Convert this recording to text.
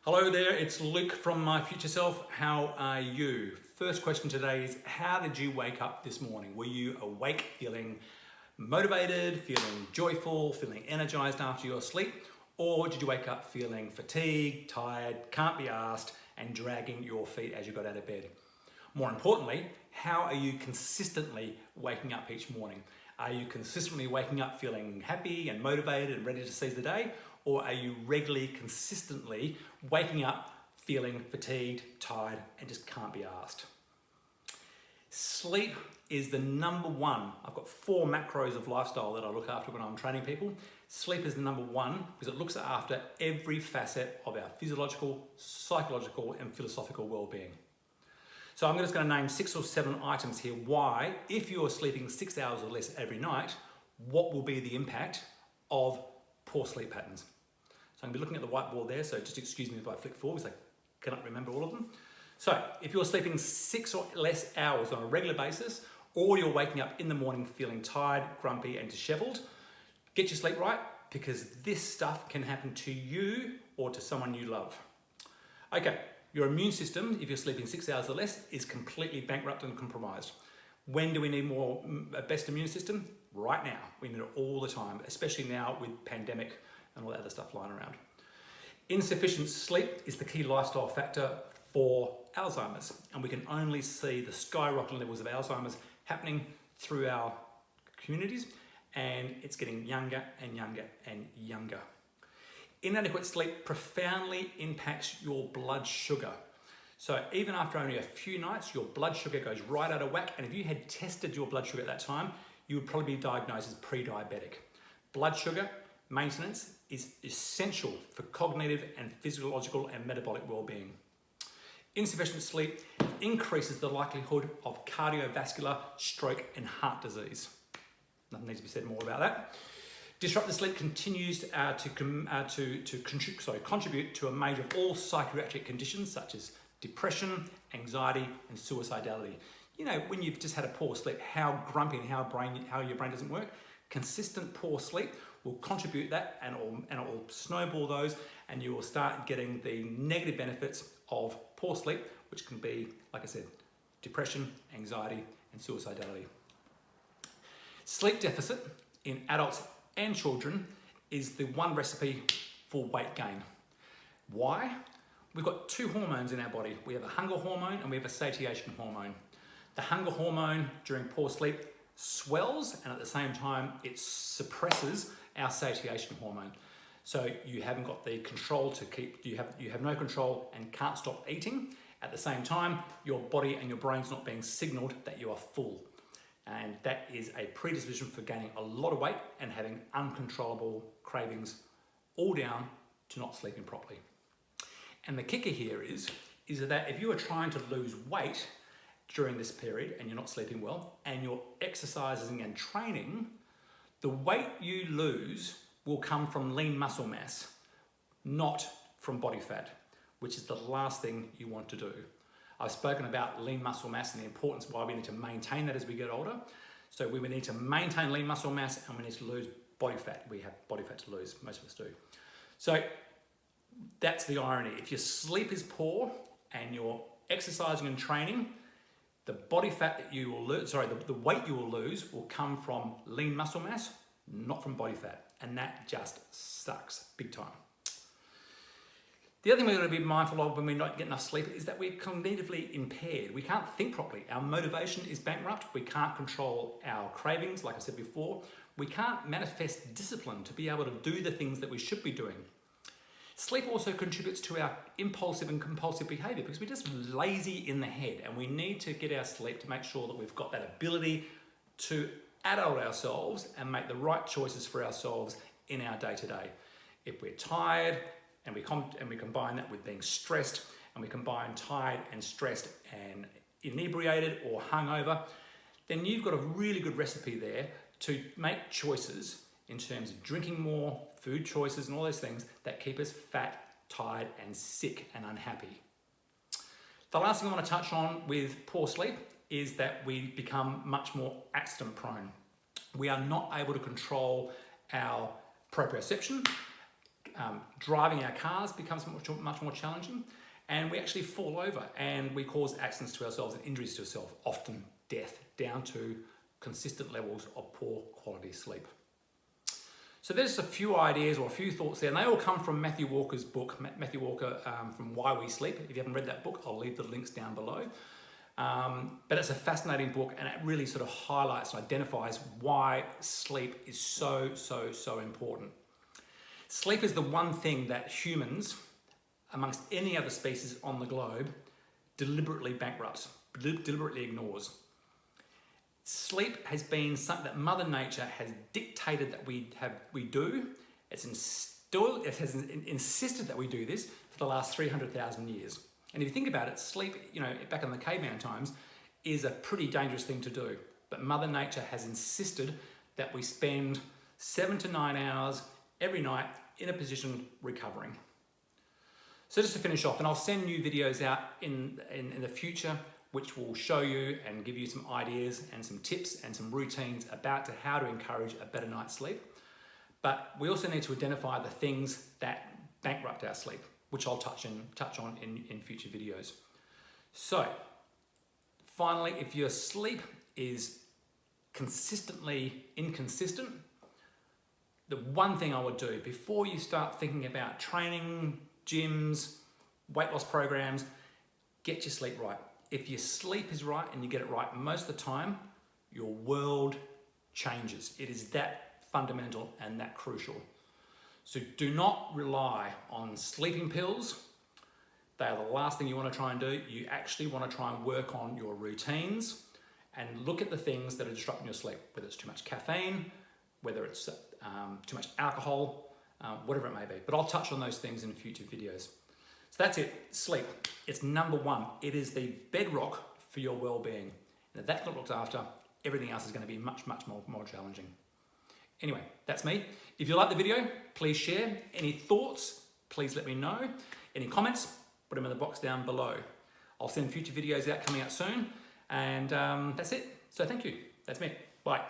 Hello there, it's Luke from My Future Self. How are you? First question today is, how did you wake up this morning? Were you awake, feeling motivated, feeling joyful, feeling energized after your sleep? Or did you wake up feeling fatigued, tired, can't be asked, and dragging your feet as you got out of bed? More importantly, how are you consistently waking up each morning? Are you consistently waking up feeling happy and motivated and ready to seize the day? Or are you regularly, consistently waking up feeling fatigued, tired, and just can't be asked? Sleep is the number one. I've got 4 macros of lifestyle that I look after when I'm training people. Sleep is the number one because it looks after every facet of our physiological, psychological, and philosophical well-being. So I'm just going to name 6 or 7 items here why, if you're sleeping 6 hours or less every night, what will be the impact of poor sleep patterns. So I'm going to be looking at the whiteboard there, so just excuse me if I flick forward because I cannot remember all of them. So if you're sleeping 6 or less hours on a regular basis, or you're waking up in the morning feeling tired, grumpy, and disheveled, get your sleep right, because this stuff can happen to you or to someone you love. Okay, your immune system, if you're sleeping 6 hours or less, is completely bankrupt and compromised. When do we need a best immune system? Right now. We need it all the time, especially now with pandemic and all that other stuff lying around. Insufficient sleep is the key lifestyle factor for Alzheimer's, and we can only see the skyrocketing levels of Alzheimer's happening through our communities, and it's getting younger and younger and younger. Inadequate sleep profoundly impacts your blood sugar. So even after only a few nights, your blood sugar goes right out of whack, and if you had tested your blood sugar at that time, you would probably be diagnosed as pre-diabetic. Blood sugar maintenance is essential for cognitive and physiological and metabolic well-being. Insufficient sleep increases the likelihood of cardiovascular, stroke, and heart disease. Nothing needs to be said more about that. Disrupted sleep continues to contribute to a major of all psychiatric conditions such as depression, anxiety, and suicidality. You know, when you've just had a poor sleep, how grumpy and how your brain doesn't work. Consistent poor sleep will contribute that, and it will snowball those, and you will start getting the negative benefits of poor sleep, which can be, like I said, depression, anxiety, and suicidality. Sleep deficit in adults and children is the one recipe for weight gain. Why? We've got 2 hormones in our body. We have a hunger hormone and we have a satiation hormone. The hunger hormone during poor sleep swells, and at the same time it suppresses our satiation hormone. So you haven't got the control to you have no control and can't stop eating. At the same time, your body and your brain's not being signaled that you are full. And that is a predisposition for gaining a lot of weight and having uncontrollable cravings, all down to not sleeping properly. And the kicker here is that if you are trying to lose weight during this period and you're not sleeping well and you're exercising and training, the weight you lose will come from lean muscle mass, not from body fat, which is the last thing you want to do. I've spoken about lean muscle mass and the importance of why we need to maintain that as we get older. So we need to maintain lean muscle mass and we need to lose body fat. We have body fat to lose, most of us do. So that's the irony. If your sleep is poor and you're exercising and training, the body fat that you will lose, the weight you will lose will come from lean muscle mass, not from body fat. And that just sucks big time. The other thing we're going to be mindful of when we not get enough sleep is that we're cognitively impaired. We can't think properly. Our motivation is bankrupt. We can't control our cravings, like I said before. We can't manifest discipline to be able to do the things that we should be doing. Sleep also contributes to our impulsive and compulsive behavior because we're just lazy in the head, and we need to get our sleep to make sure that we've got that ability to adult ourselves and make the right choices for ourselves in our day-to-day. If we're tired and we combine that with being stressed, and we combine tired and stressed and inebriated or hungover, then you've got a really good recipe there to make choices in terms of drinking more, food choices, and all those things that keep us fat, tired, and sick and unhappy. The last thing I want to touch on with poor sleep is that we become much more accident prone. We are not able to control our proprioception. driving our cars becomes much more challenging, and we actually fall over and we cause accidents to ourselves and injuries to ourselves, often death, down to consistent levels of poor quality sleep. So there's a few ideas or a few thoughts there, and they all come from Matthew Walker's book, Matthew Walker from Why We Sleep. If you haven't read that book, I'll leave the links down below. But it's a fascinating book, and it really sort of highlights and identifies why sleep is so important. Sleep is the one thing that humans, amongst any other species on the globe, deliberately bankrupts, deliberately ignores. Sleep has been something that Mother Nature has dictated that we do. It has insisted that we do this for the last 300,000 years. And if you think about it, sleep, back in the caveman times, is a pretty dangerous thing to do. But Mother Nature has insisted that we spend 7 to 9 hours every night in a position recovering. So just to finish off, and I'll send new videos out in the future which will show you and give you some ideas and some tips and some routines about how to encourage a better night's sleep. But we also need to identify the things that bankrupt our sleep, which I'll touch on in future videos. So finally, if your sleep is consistently inconsistent, the one thing I would do before you start thinking about training, gyms, weight loss programs, get your sleep right. If your sleep is right and you get it right most of the time, your world changes. It is that fundamental and that crucial. So do not rely on sleeping pills. They are the last thing you want to try and do. You actually want to try and work on your routines and look at the things that are disrupting your sleep, whether it's too much caffeine, whether it's too much alcohol, whatever it may be. But I'll touch on those things in future videos. So that's it, sleep. It's number one. It is the bedrock for your well-being. And if that's not looked after, everything else is going to be much more challenging. Anyway, that's me. If you like the video, please share. Any thoughts, please let me know. Any comments, put them in the box down below. I'll send future videos out coming out soon. And that's it. So thank you. That's me. Bye.